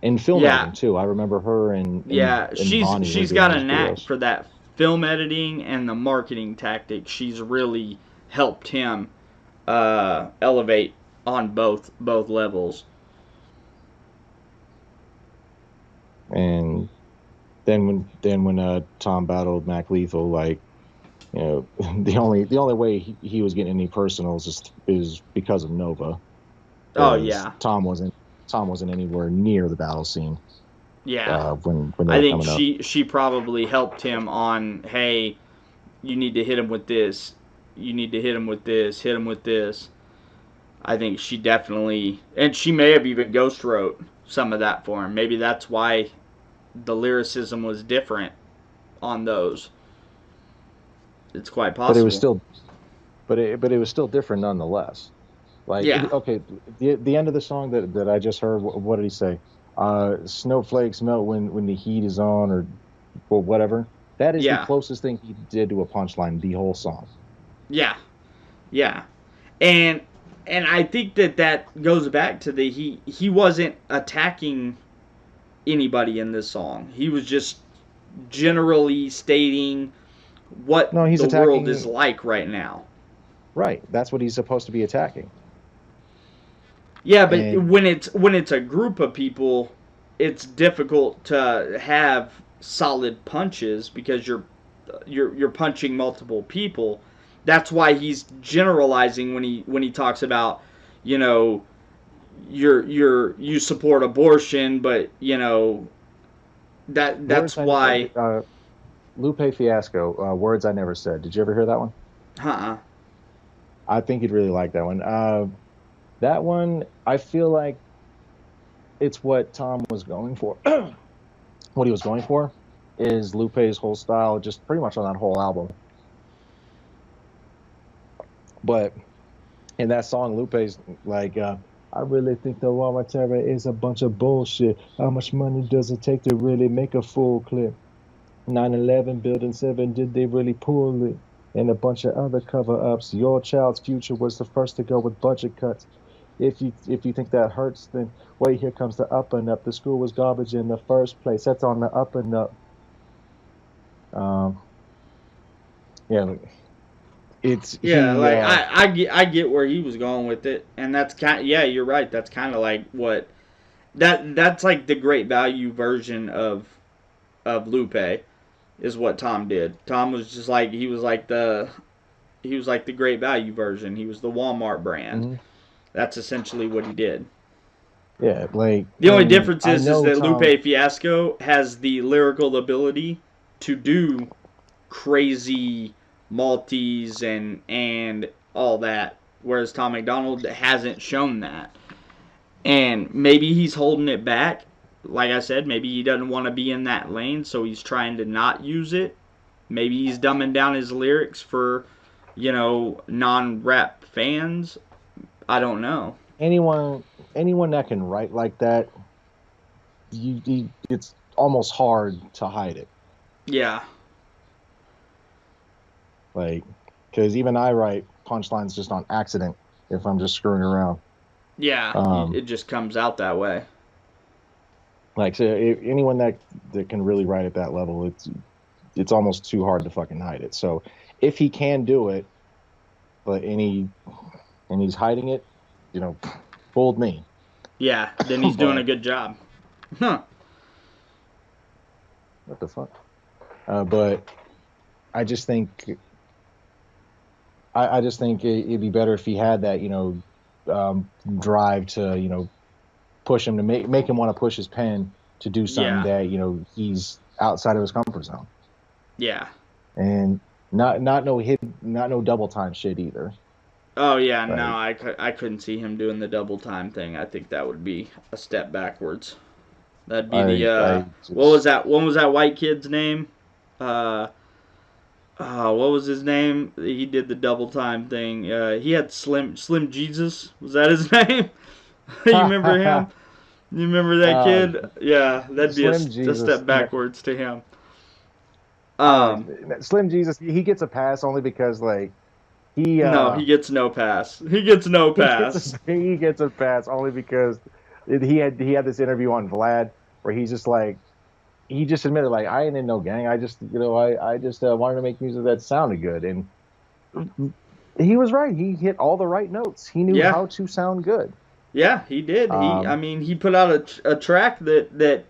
and film Yeah. editing too. I remember her and Yeah, and she's Bonnie were got doing a those knack videos. for that film editing and the marketing tactics. She's really helped him elevate on both levels. And then when Tom battled Mac Lethal, the only way he was getting any personals is because of Nova. Oh 'Cause yeah, Tom wasn't anywhere near the battle scene yeah. when they I were think coming up. she probably helped him on. Hey, you need to hit him with this. You need to hit him with this. Hit him with this. I think she definitely, and she may have even ghost wrote some of that for him. Maybe that's why the lyricism was different on those. It's quite possible. But it was still, but it was still different nonetheless. Like, Yeah. okay, the end of the song that I just heard, what did he say? Snowflakes melt when the heat is on, or whatever. That is the closest thing he did to a punchline the whole song. Yeah, yeah, and I think that goes back to he wasn't attacking anybody in this song. He was just generally stating what No, he's the world attacking- is like right now. Right. That's what he's supposed to be attacking. Yeah, but And when it's a group of people, it's difficult to have solid punches because you're punching multiple people. That's why he's generalizing when he talks about, you know, you support abortion, but you know that's words I why. Lupe Fiasco, words I never said. Did you ever hear that one? Uh-uh. I think you'd really like that one. That one, I feel like it's what Tom was going for. What he was going for is Lupe's whole style, just pretty much on that whole album. But in that song, Lupe's like, I really think the war on terror is a bunch of bullshit. How much money does it take to really make a full clip? 9/11, Building 7, did they really pull it? And a bunch of other cover-ups. Your child's future was the first to go with budget cuts. If you think that hurts, then wait, here comes the up and up. The school was garbage in the first place. That's on the up and up. Yeah, it's Yeah, he. like I get where he was going with it, and that's kind. Yeah, you're right. That's kind of like what that's like the great value version of Lupe is what Tom did. Tom was just like he was like the great value version. He was the Walmart brand. Mhm. That's essentially what he did. Yeah, like The only difference I is know that Tom. Lupe Fiasco has the lyrical ability to do crazy Maltese and all that, whereas Tom MacDonald hasn't shown that. And maybe he's holding it back. Like I said, maybe he doesn't want to be in that lane, so he's trying to not use it. Maybe he's dumbing down his lyrics for, non-rap fans. I don't know. Anyone that can write like that, it's almost hard to hide it. Yeah. Like, because even I write punchlines just on accident if I'm just screwing around. Yeah, it just comes out that way. Like, so anyone that can really write at that level, it's almost too hard to fucking hide it. So if he can do it, and he's hiding it, fooled me. Yeah, then he's doing a good job. Huh. What the fuck? But I just think it'd be better if he had that, drive to, push him to make him want to push his pen to do something that, he's outside of his comfort zone. Yeah. And not no double time shit either. Oh yeah, Right. no, I couldn't see him doing the double time thing. I think that would be a step backwards. That'd be what was that? What was that white kid's name? What was his name? He did the double time thing. He had Slim Jesus. Was that his name? You remember him? You remember that kid? Yeah, that'd be a step backwards to him. Slim Jesus, he gets a pass only because he gets no pass. He gets no pass. He gets a pass only because he had this interview on Vlad where he's just like, he just admitted I ain't in no gang. I just I just wanted to make music that sounded good, and he was right. He hit all the right notes. He knew how to sound good. Yeah, he did. He put out a track that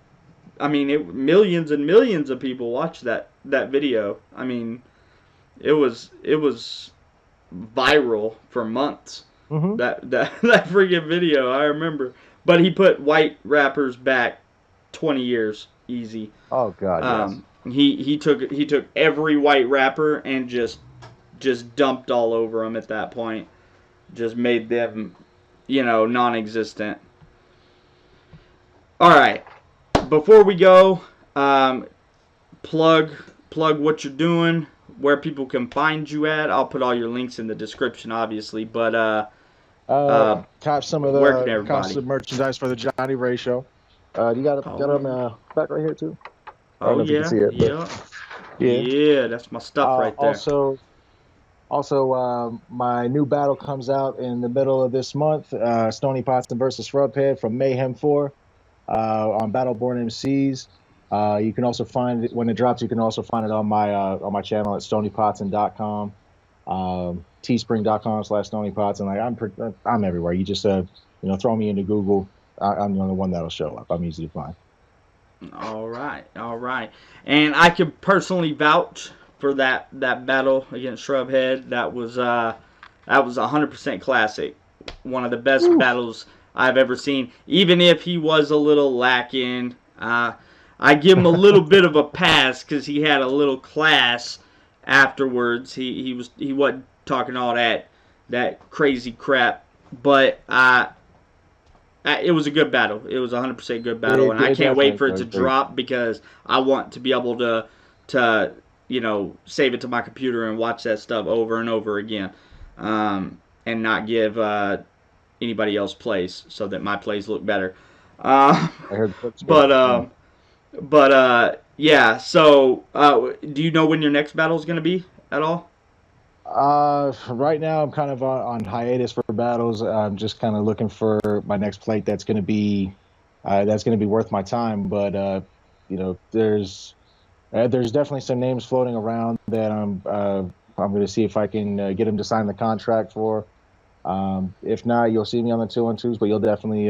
millions and millions of people watched that video. I mean, it was viral for months. Mm-hmm. That freaking video, I remember. But he put white rappers back 20 years easy. Oh God, yes. He took every white rapper and just dumped all over them at that point. Just made them, non-existent. All right. Before we go, plug what you're doing, where people can find you at. I'll put all your links in the description, obviously. But cop some of the merchandise for the Johnny Ray show. You got them back right here too. I don't know if you can see it, yeah, that's my stuff right there. Also, my new battle comes out in the middle of this month. Stony Potson versus Rubhead from Mayhem 4 on Battleborn MCs. You can also find it when it drops. You can also find it on my channel at stonypotson.com. Teespring.com/Stony Potson. Like I'm everywhere. You just throw me into Google. I'm the one that'll show up. I'm easy to find. All right, all right. And I could personally vouch for that battle against Shrubhead. That was 100% classic. One of the best battles I've ever seen. Even if he was a little lacking, I give him a little bit of a pass because he had a little class afterwards. He wasn't talking all that crazy crap, but it was a good battle. It was a 100% good battle, and I can't wait for it to drop because I want to be able to save it to my computer and watch that stuff over and over again, and not give anybody else plays so that my plays look better. Yeah. So, do you know when your next battle is going to be at all? Right now I'm kind of on hiatus for battles. I'm just kind of looking for my next plate that's going to be worth my time. But there's definitely some names floating around that I'm going to see if I can get him to sign the contract for. If not, you'll see me on the 2-on-2s, but you'll definitely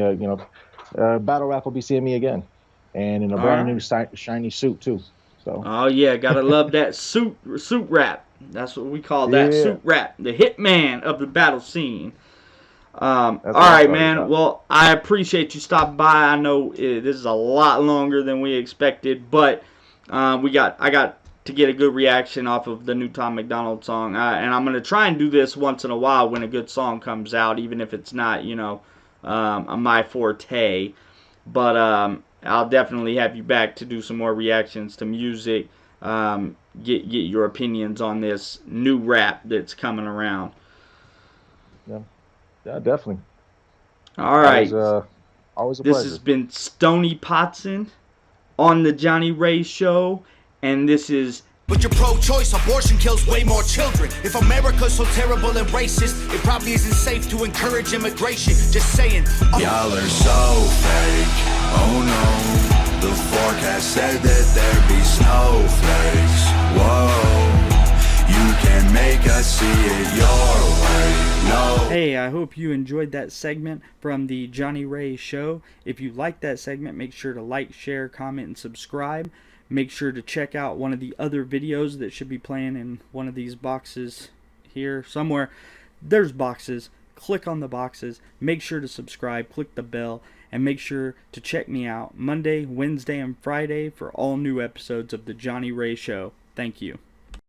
Battle Rap will be seeing me again, and in a brand new shiny suit too. So. Oh yeah, gotta love that suit rap. That's what we call that, suit rap. The hitman of the battle scene. All right, man. Well, I appreciate you stopping by. I know this is a lot longer than we expected, but I got to get a good reaction off of the new Tom MacDonald song, and I'm gonna try and do this once in a while when a good song comes out, even if it's not my forte. But I'll definitely have you back to do some more reactions to music. Get your opinions on this new rap that's coming around. Yeah, definitely. All right. Always a pleasure. This has been Stony Potson on the Johnny Ray Show, and this is. But you're pro-choice, abortion kills way more children. If America's so terrible and racist, it probably isn't safe to encourage immigration. Just saying. Y'all are so fake. Oh no. The forecast said that there'd be snowflakes. Whoa. You can make us see it your way. No. Hey, I hope you enjoyed that segment from the Johnny Ray Show. If you liked that segment, make sure to like, share, comment, and subscribe. Make sure to check out one of the other videos that should be playing in one of these boxes here somewhere. There's boxes. Click on the boxes. Make sure to subscribe. Click the bell. And make sure to check me out Monday, Wednesday, and Friday for all new episodes of The Johnny Ray Show. Thank you.